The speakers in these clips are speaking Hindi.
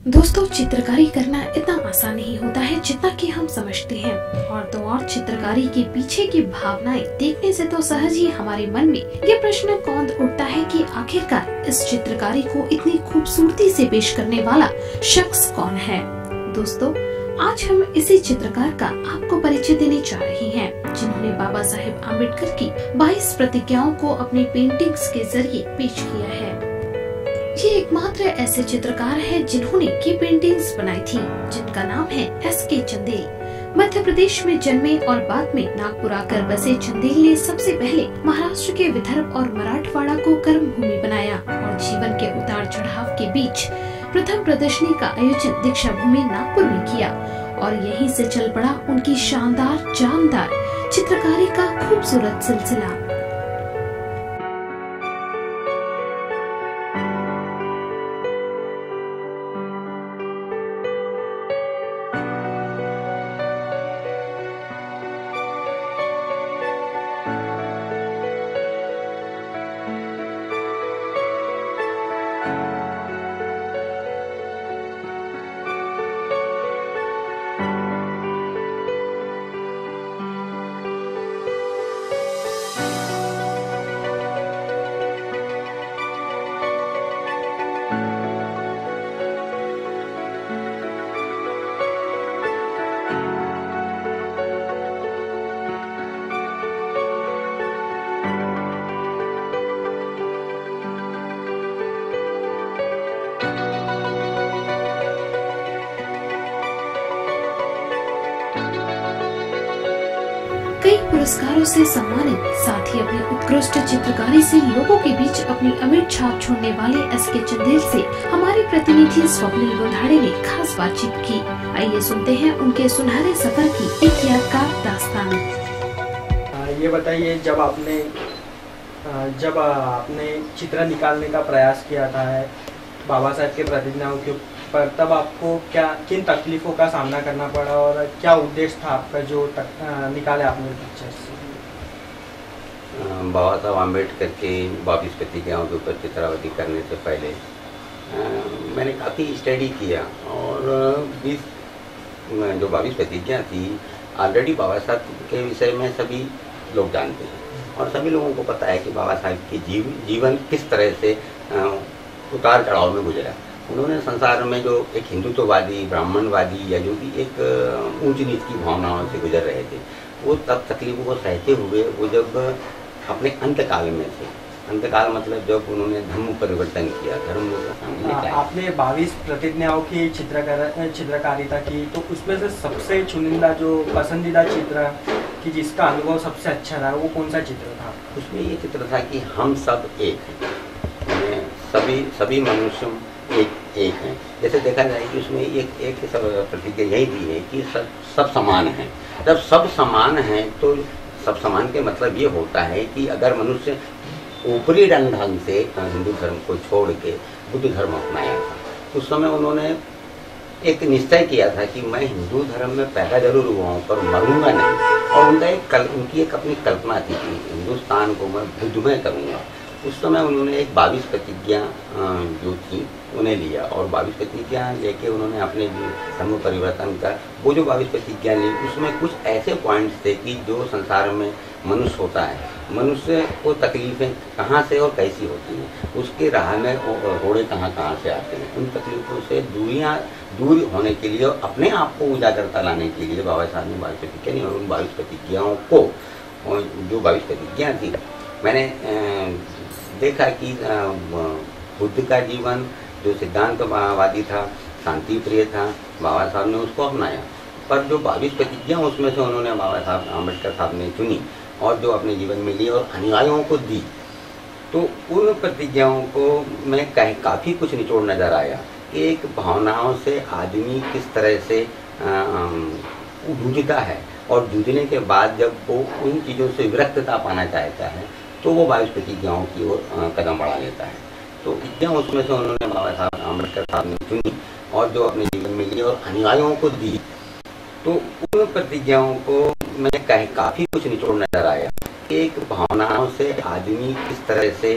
दोस्तों, चित्रकारी करना इतना आसान नहीं होता है जितना कि हम समझते हैं। और तो और चित्रकारी के पीछे की भावनाएं देखने से तो सहज ही हमारे मन में ये प्रश्न कौंध उठता है कि आखिरकार इस चित्रकारी को इतनी खूबसूरती से पेश करने वाला शख्स कौन है। दोस्तों, आज हम इसी चित्रकार का आपको परिचय देने जा रहे हैं, जिन्होंने बाबा साहेब आम्बेडकर की 22 प्रतिज्ञाओं को अपनी पेंटिंग्स के जरिए पेश किया है। ये एकमात्र ऐसे चित्रकार हैं जिन्होंने ये पेंटिंग्स बनाई थी, जिनका नाम है एस.के. चंदेल। मध्य प्रदेश में जन्मे और बाद में नागपुर आकर बसे चंदेल ने सबसे पहले महाराष्ट्र के विदर्भ और मराठवाड़ा को कर्म भूमि बनाया और जीवन के उतार चढ़ाव के बीच प्रथम प्रदर्शनी का आयोजन दीक्षा भूमि नागपुर में किया और यहीं से चल पड़ा उनकी शानदार जानदार चित्रकारी का खूबसूरत सिलसिला। कई पुरस्कारों से सम्मानित, साथ ही अपनी उत्कृष्ट चित्रकारी से लोगों के बीच अपनी अमिट छाप छोड़ने वाले एस.के. चंदेल से हमारे प्रतिनिधि स्वप्निल गोधाड़े ने खास बातचीत की। आइए सुनते हैं उनके सुनहरे सफर की एक यादगार दास्तान। ये बताइए, जब आपने चित्र निकालने का प्रयास किया था बाबा साहब के प्रतिज्ञाओं के पर, तब आपको किन तकलीफों का सामना करना पड़ा और क्या उद्देश्य था आपका जो निकाले आपने पिक्चर्स? बाबा साहब आम्बेडकर के 22 प्रतिज्ञाओं के ऊपर चित्रावती करने से पहले मैंने काफ़ी स्टडी किया और 22 प्रतिज्ञा थी, ऑलरेडी बाबा साहब के विषय में सभी लोग जानते हैं और सभी लोगों को पता है कि बाबा साहब की जीवन किस तरह से उतार चढ़ाव में गुजरा। उन्होंने संसार में जो एक हिंदुत्ववादी, ब्राह्मणवादी या जो भी एक ऊंच नीच की भावनाओं से गुजर रहे थे, वो तब तकलीफों को सहते हुए वो जब अपने अंतकाल में थे, अंतकाल मतलब जब उन्होंने धर्म परिवर्तन किया, आपने 22 प्रतिज्ञाओं की चित्रकारिता की, तो उसमें से सबसे चुनिंदा जो पसंदीदा चित्र कि जिसका अनुभव सबसे अच्छा रहा, वो कौन सा चित्र था? उसमें ये चित्र था कि हम सब एक हैं, सभी मनुष्य एक हैं। जैसे देखा जाए कि उसमें एक प्रतिज्ञा यही दी है कि सब समान हैं। जब सब समान हैं तो सब समान के मतलब ये होता है कि अगर मनुष्य ऊपरी ढंग से हिंदू धर्म को छोड़ के बुद्ध धर्म अपनाया था, उस समय उन्होंने एक निश्चय किया था कि मैं हिंदू धर्म में पैदा जरूर हुआ हूँ पर मरूंगा नहीं, और उनकी एक अपनी कल्पना थी कि हिंदुस्तान को मैं बुद्धमय करूँगा। उस समय उन्होंने एक 22 प्रतिज्ञा जो थी उन्हें लिया और 22 प्रतिज्ञा लेके उन्होंने अपने धर्म परिवर्तन का वो जो 22 प्रतिज्ञा ली, उसमें कुछ ऐसे पॉइंट्स थे कि जो संसार में मनुष्य होता है, मनुष्य को तकलीफ़ें कहाँ से और कैसी होती हैं, उसके राह में घोड़े कहाँ से आते हैं, उन तकलीफ़ों से दूर होने के लिए और अपने आप को उजागरता लाने के लिए बाबा साहब ने 22 प्रतिज्ञा ली। और उन 22 प्रतिज्ञाओं को, जो 22 प्रतिज्ञा थी, मैंने देखा कि बुद्ध का जीवन जो सिद्धांतवादी था, शांति प्रिय था, बाबा साहब ने उसको अपनाया, पर जो 22 प्रतिज्ञा उसमें से उन्होंने बाबा साहब आम्बेडकर साहब ने चुनी और जो अपने जीवन में ली और अनुयायियों को दी, तो उन प्रतिज्ञाओं को मैं काफ़ी कुछ निचोड़ नज़र आया कि एक भावनाओं से आदमी किस तरह से जूझता है और जूझने के बाद जब वो उन चीज़ों से विरक्तता पाना चाहता है तो वो 22 प्रतिज्ञाओं की ओर कदम बढ़ा लेता है। तो प्रतिज्ञा उसमें से उन्होंने बाबा साहब आम्बेडकर साहब ने चुनी और जो अपने जीवन में ली और अनुयायियों को दी, तो उन प्रतिज्ञाओं को मैं काफ़ी कुछ निचोड़ नज़र आया कि एक भावनाओं से आदमी किस तरह से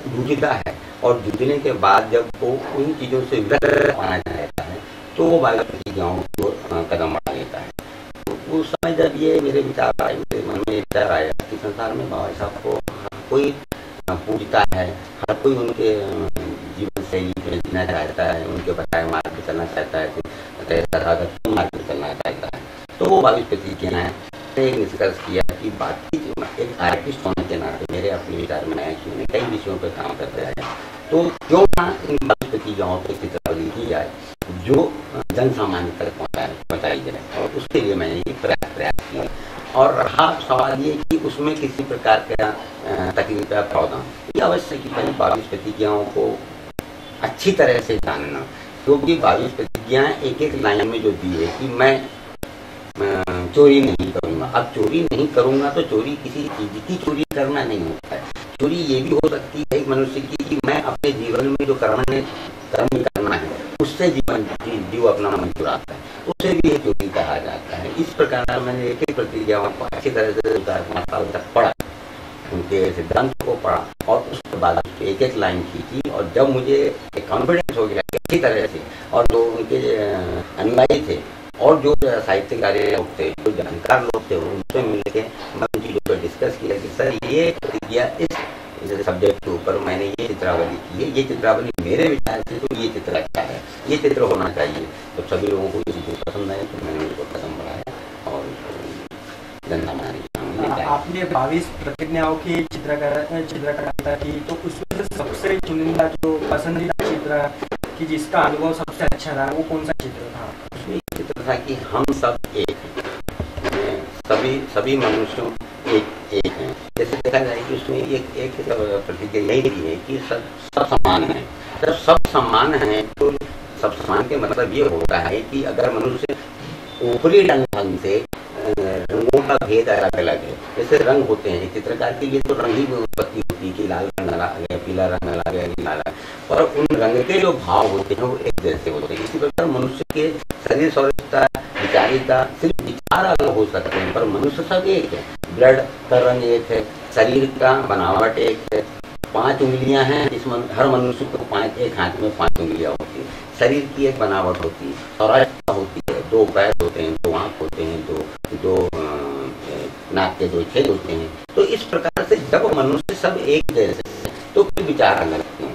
जूझता है और जुटने के बाद जब वो उन चीज़ों से विरत पाना चाहता है तो वो बालक प्रतिज्ञाओं को कदम बढ़ा लेता है। तो उस समय जब ये मेरे विचार आए, मेरे मन में विचार आया कि संसार में बाबा साहब को हर कोई पूजता है, हर कोई उनके जीवन शैली में जीना चाहता है, उनके बताए मार्ग पर चलना चाहता है, मार्ग पर चलना चाहता है, तो वो 22 प्रतिज्ञाएं एक निष्कर्ष किया कि बाकी एक आर्टिस्ट होने के नाते मेरे अपने विचार में आया कि मैंने कई विषयों पर काम करते आया, तो क्यों ना इन 22 प्रतिज्ञाओं पर चित्रावली की जाए जो जन सामान्य तक पहुँचाई जाए। और उसके लिए मैंने ये प्रयास किया। और रहा सवाल ये कि उसमें किसी प्रकार का तकलीफ या प्रावधान, ये अवश्य कि पहले 22 प्रतिज्ञाओं को अच्छी तरह से जानना, क्योंकि 22 प्रतिज्ञाएं एक एक लाइन में जो दी है कि मैं चोरी नहीं करूंगा। अब चोरी नहीं करूंगा तो चोरी किसी चीज की चोरी करना नहीं होता है। चोरी ये भी हो सकती है मनुष्य की कि मैं अपने जीवन में जो कर्म करना है उससे जीव अपना मन चुराता है, उसे भी एक चोरी कहा जाता है। इस प्रकार मैंने एक एक प्रतिज्ञाओं को अच्छी तरह से 4-5 साल तक पढ़ा, उनके सिद्धांत को पढ़ा और उसके बाद एक एक लाइन खींची। और जब मुझे एक कॉन्फिडेंस हो गया अच्छी तरह से, और जो उनके अनुयायी थे और जो साहित्यकारी लोग थे, जो जानकार लोग थे, उनसे मिलकर मैं उन चीज़ों पर डिस्कस किया कि सर ये प्रतिज्ञा इस सब्जेक्ट के ऊपर मैंने ये चित्रावली की है, ये चित्रावली मेरे विचार से तो ये चित्र अच्छा है, ये चित्र होना चाहिए। तो सभी लोगों को ये चीज़ें पसंद आए तो मैंने उसको कदम बढ़ाया और जनता बनाने। आपने 22 प्रतिज्ञाओं की चित्रकारिता की, तो उसमें से सबसे चुनिंदा जो पसंदीदा चित्र कि जिसका अनुभव सबसे अच्छा रहा वो कौन सा चित्र था? उसमें चित्र था कि हम सब एक हैं, सभी मनुष्यों एक हैं। जैसे देखा जाए कि उसमें एक प्रतिज्ञा यही दी है कि सब समान हैं। जब सब समान हैं तो सब समान के मतलब ये होता है कि अगर मनुष्य ऊपरी ढंग से रंगों का भेद अलग अलग है, जैसे रंग होते हैं चित्रकार के लिए तो रंग ही उत्पत्ति होती है कि लाल रंग अलग है, पीला रंग अलग है, नीला अलग, और उन रंग के जो भाव होते हैं वो एक जैसे होते हैं। इसी प्रकार मनुष्य के शरीर सौरभता, विचारिता, सिर्फ विचार अलग हो सकते हैं पर मनुष्य सब एक है। ब्लड का रंग एक है, शरीर का बनावट एक है, 5 उंगलियां हैं, इसमें हर मनुष्य को एक हाथ में 5 उंगलियां होती है, शरीर की एक बनावट होती है, सौरभता होती है, 2 पैर होते हैं, 2 आँख होते हैं, दो नाक के 2 छेद होते हैं। तो इस प्रकार से जब मनुष्य सब एक जैसे तो फिर विचार अलग क्यों?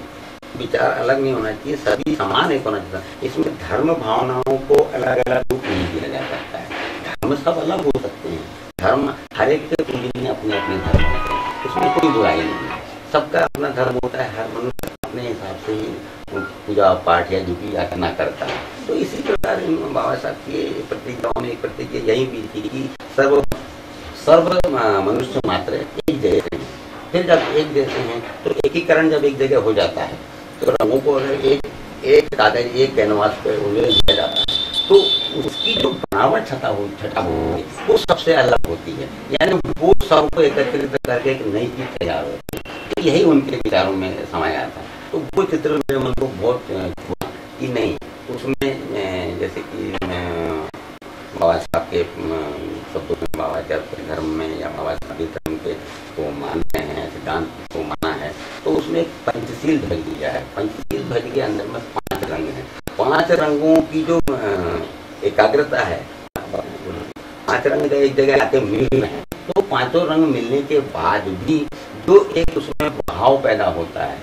विचार अलग नहीं होना चाहिए, सभी समान एक होना चाहिए। इसमें धर्म भावनाओं को अलग अलग रूप नहीं दिया जा सकता है। धर्म सब अलग हो सकते हैं, धर्म हर एक के कुंडली में अपने अपने धर्म होते हैं, इसमें कोई बुराई नहीं है, सबका अपना धर्म होता है, हर मनुष्य अपने हिसाब से ही पूजा पाठ या ड्यूटी अर्चना करता है। तो इसी प्रकार बाबा साहब की प्रतिज्ञाओं में एक प्रतिज्ञा यही भी थी कि सर्व मनुष्य मात्र एक जैसे हैं। फिर जब एक जैसे हैं तो एकीकरण जब एक जगह हो जाता है तो रंगों को अगर एक कागज एक कैनवास पर उल्लेख किया जाता है तो उसकी जो बनावट छटा होती है वो सबसे अलग होती है, यानी वो सबको एकत्रित करके एक नई चीज तैयार होती है। तो यही उनके विचारों में समाया था। तो वो चित्र मेरे मन को बहुत छुआ कि नहीं, उसमें जैसे कि बाबा साहब के शब्दों में बाबा जब धर्म में या बाबा साहब धर्म के को मानते हैं, सिद्धांत को माना है, तो उसमें एक पंचशील ध्वज दिया है। पंचशील ध्वज के अंदर में 5 रंग हैं, 5 रंगों की जो एकाग्रता है, 5 रंग एक जगह आके मिल रहे हैं, तो 5 रंग मिलने के बाद भी जो एक उसमें भाव पैदा होता है,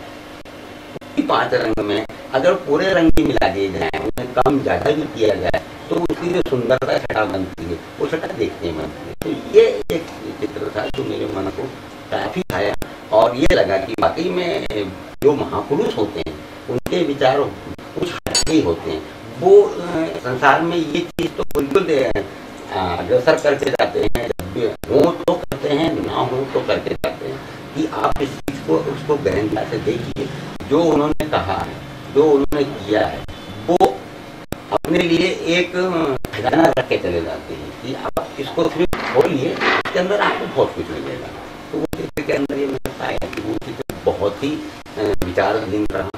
5 रंग में अगर पूरे रंग भी मिला दिए जाए, उन्हें कम ज्यादा भी किया जाए तो उसकी जो सुंदरता छटा बनती है वो छटा देखने में बनती है। तो ये एक चित्र था जो मेरे मन को काफी खाया और ये लगा कि वाकई में जो महापुरुष होते हैं उनके विचार कुछ हटके ही होते हैं। वो संसार में ये चीज तो बिल्कुल अग्रसर करके जाते हैं, जब हो तो करते हैं, ना हो तो करके जाते हैं कि आप इस चीज को उसको गहनता से देखिए। जो उन्होंने कहा है, जो उन्होंने किया है, वो अपने लिए एक खजाना रख के चले जाते हैं कि आप इसको सिर्फ खोलिए, इसके अंदर आपको बहुत कुछ मिलेगा। तो वो चित्र के अंदर ये मैंने पाया कि वो चित्र बहुत ही विचाराधीन रहा,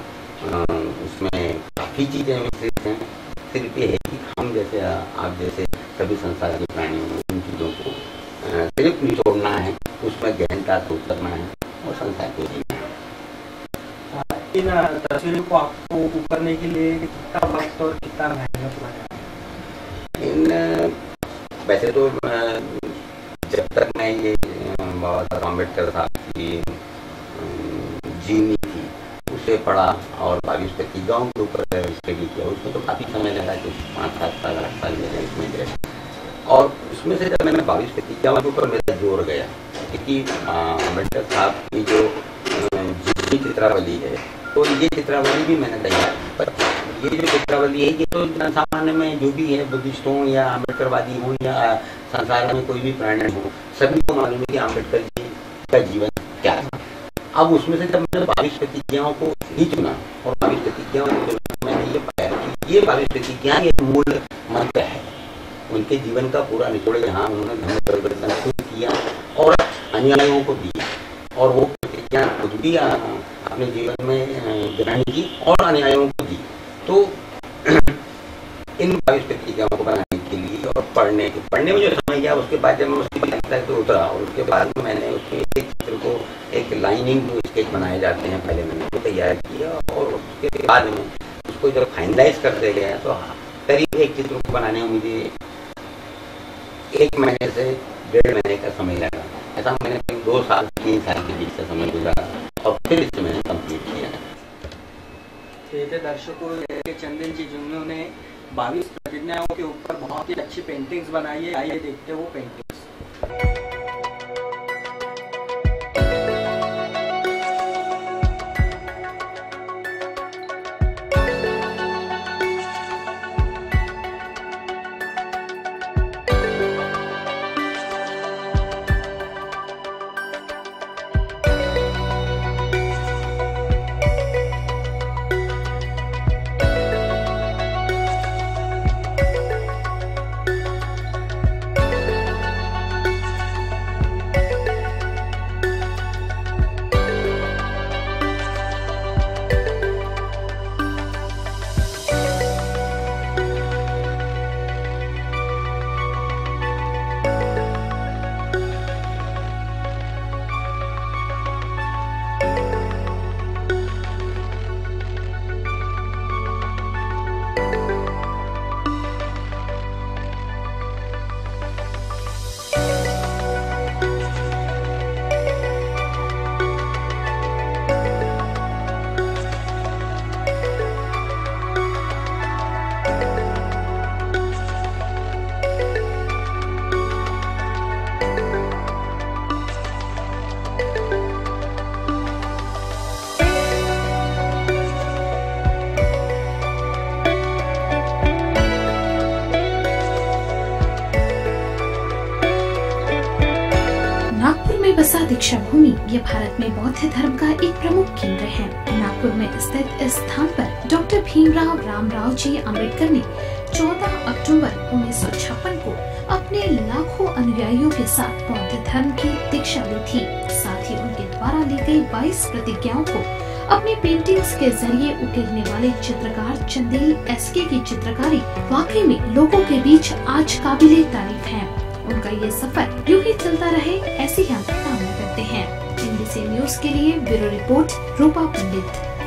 उसमें काफ़ी चीज़ें मिश्रित हैं। सिर्फ ये है कि हम जैसे आप जैसे सभी संसार के प्राणियों में उन चीज़ों को सिर्फ निचोड़ना है, उसमें गहनता से उतरना है और संसार को जीना है। इन तस्वीरों को आपको उभरने के लिए कितना वक्त और कितना मेहनत लगा? वैसे तो जब तक मैं ये बाबा साहब अम्बेडकर साहब की जीवनी थी उसे पढ़ा और 22 प्रतिज्ञाओं के ऊपर स्टडी किया, उसमें तो काफ़ी समय लगा, कि 5-7 साल 8 साल मेरे इसमें गए। और उसमें से जब मैंने 22 प्रतिज्ञाओं के ऊपर मेरा जोर गया, क्योंकि अम्बेडकर साहब की जो जीवनी चित्रावली है, तो ये चित्रावली भी मैंने तैयार की। पर ये जो चित्रावली है, ये तो सामान्य में जो भी है, बुद्धिस्ट हों या अम्बेडकरवादी हों या संसार में कोई भी प्राणी हो, सभी को मालूम है कि अम्बेडकर जी का जीवन क्या था। अब उसमें से जब मैंने 22 प्रतिज्ञाओं को ही चुना और 22 प्रतिज्ञाओं को चुना, मैंने ये पाया कि ये 22 प्रतिज्ञाएं एक मूल मंत्र है। उनके जीवन का पूरा निचोड़ यहाँ उन्होंने धर्म परिवर्तन शुरू किया और अनुयायियों को दिया, और वो प्रतिज्ञा खुद भी अपने जीवन में ग्रहण की और अनुयायियों को दी। तो इन 22 प्रतिज्ञाओं को बनाने के लिए और पढ़ने में जो समय गया, उसके बाद जब मैं उसकी गहराई पे उतरा और उसके बाद में मैंने उसके एक चित्र को, एक लाइनिंग जो स्केच बनाए जाते हैं, पहले मैंने उसको तैयार किया और उसके बाद में उसको जब फाइनलाइज करते गए तो करीब एक चित्र को बनाने में मुझे 1 महीने से 1.5 महीने का समय लगा। ऐसा मैंने 2 साल 3 साल के बीच का समय गुजारा और फिर इसे मैंने कंप्लीट किया। दर्शकों, चंदन जी जिन्होंने 22 प्रतिज्ञाओं के ऊपर बहुत ही अच्छी पेंटिंग्स बनाई है, आइए देखते हैं वो पेंटिंग्स। बसा दीक्षा भूमि ये भारत में बौद्ध धर्म का एक प्रमुख केंद्र है। नागपुर में स्थित इस स्थान पर डॉक्टर भीमराव रामराव जी अम्बेडकर ने 14 अक्टूबर 1956 को अपने लाखों अनुयायियों के साथ बौद्ध धर्म की दीक्षा ली थी। साथ ही उनके द्वारा ली गई 22 प्रतिज्ञाओं को अपनी पेंटिंग्स के जरिए उकेरने वाले चित्रकार चंदेल एसके की चित्रकारी वाकई में लोगों के बीच आज काबिले तारीफ है। उनका ये सफर यूं ही चलता रहे, ऐसी हम कामना करते हैं। NBC न्यूज के लिए ब्यूरो रिपोर्ट रूपा पंडित।